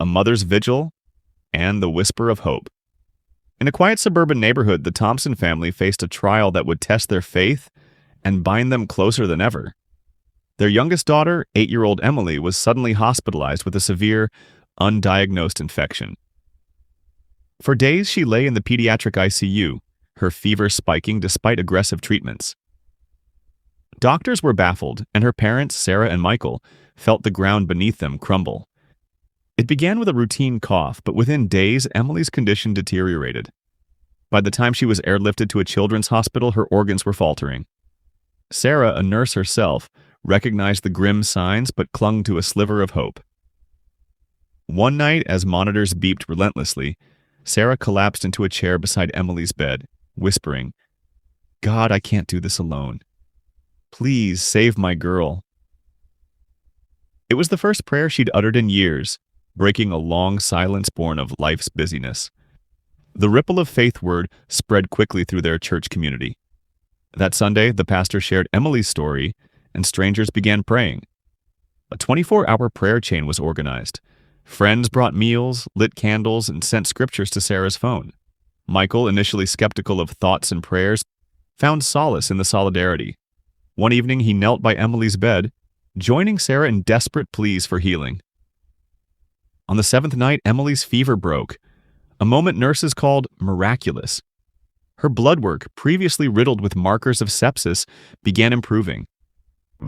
a mother's vigil, and the whisper of hope. In a quiet suburban neighborhood, the Thompson family faced a trial that would test their faith and bind them closer than ever. Their youngest daughter, 8-year-old Emily, was suddenly hospitalized with a severe, undiagnosed infection. For days, she lay in the pediatric ICU, her fever spiking despite aggressive treatments. Doctors were baffled, and her parents, Sarah and Michael, felt the ground beneath them crumble. It began with a routine cough, but within days, Emily's condition deteriorated. By the time she was airlifted to a children's hospital, her organs were faltering. Sarah, a nurse herself, recognized the grim signs but clung to a sliver of hope. One night, as monitors beeped relentlessly, Sarah collapsed into a chair beside Emily's bed, whispering, "God, I can't do this alone. Please save my girl." It was the first prayer she'd uttered in years, breaking a long silence born of life's busyness. The ripple of faith word spread quickly through their church community. That Sunday, the pastor shared Emily's story, and strangers began praying. A 24-hour prayer chain was organized. Friends brought meals, lit candles, and sent scriptures to Sarah's phone. Michael, initially skeptical of thoughts and prayers, found solace in the solidarity. One evening, he knelt by Emily's bed, joining Sarah in desperate pleas for healing. On the 7th night, Emily's fever broke, a moment nurses called miraculous. Her blood work, previously riddled with markers of sepsis, began improving.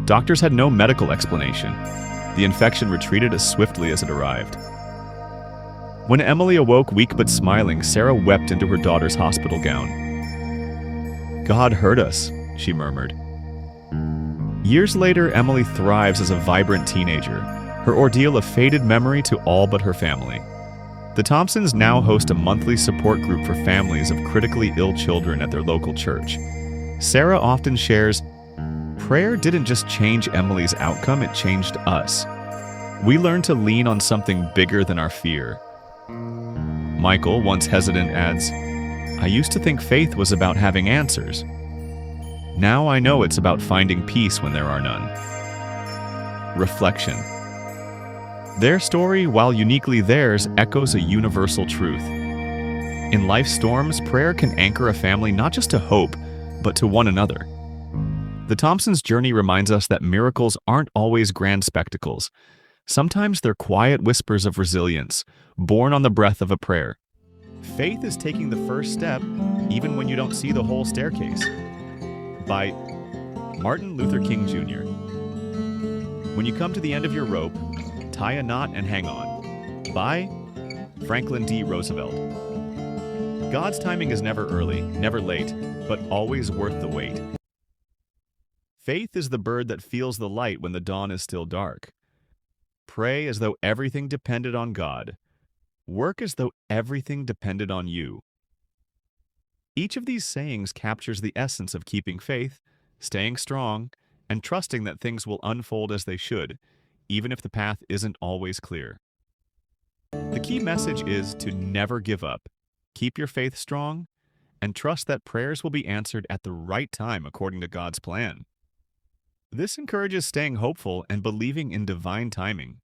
Doctors had no medical explanation. The infection retreated as swiftly as it arrived. When Emily awoke weak but smiling, Sarah wept into her daughter's hospital gown. "God heard us," she murmured. Years later, Emily thrives as a vibrant teenager, her ordeal a faded memory to all but her family. The Thompsons now host a monthly support group for families of critically ill children at their local church. Sarah often shares, "Prayer didn't just change Emily's outcome, it changed us. We learned to lean on something bigger than our fear." Michael, once hesitant, adds, "I used to think faith was about having answers. Now I know it's about finding peace when there are none." Reflection. Their story, while uniquely theirs, echoes a universal truth. In life's storms, prayer can anchor a family not just to hope, but to one another. The Thompsons' journey reminds us that miracles aren't always grand spectacles. Sometimes they're quiet whispers of resilience, born on the breath of a prayer. Faith is taking the first step, even when you don't see the whole staircase. By Martin Luther King Jr. When you come to the end of your rope, tie a knot and hang on. By Franklin D. Roosevelt. God's timing is never early, never late, but always worth the wait. Faith is the bird that feels the light when the dawn is still dark. Pray as though everything depended on God. Work as though everything depended on you. Each of these sayings captures the essence of keeping faith, staying strong, and trusting that things will unfold as they should, even if the path isn't always clear. The key message is to never give up. Keep your faith strong, and trust that prayers will be answered at the right time according to God's plan. This encourages staying hopeful and believing in divine timing.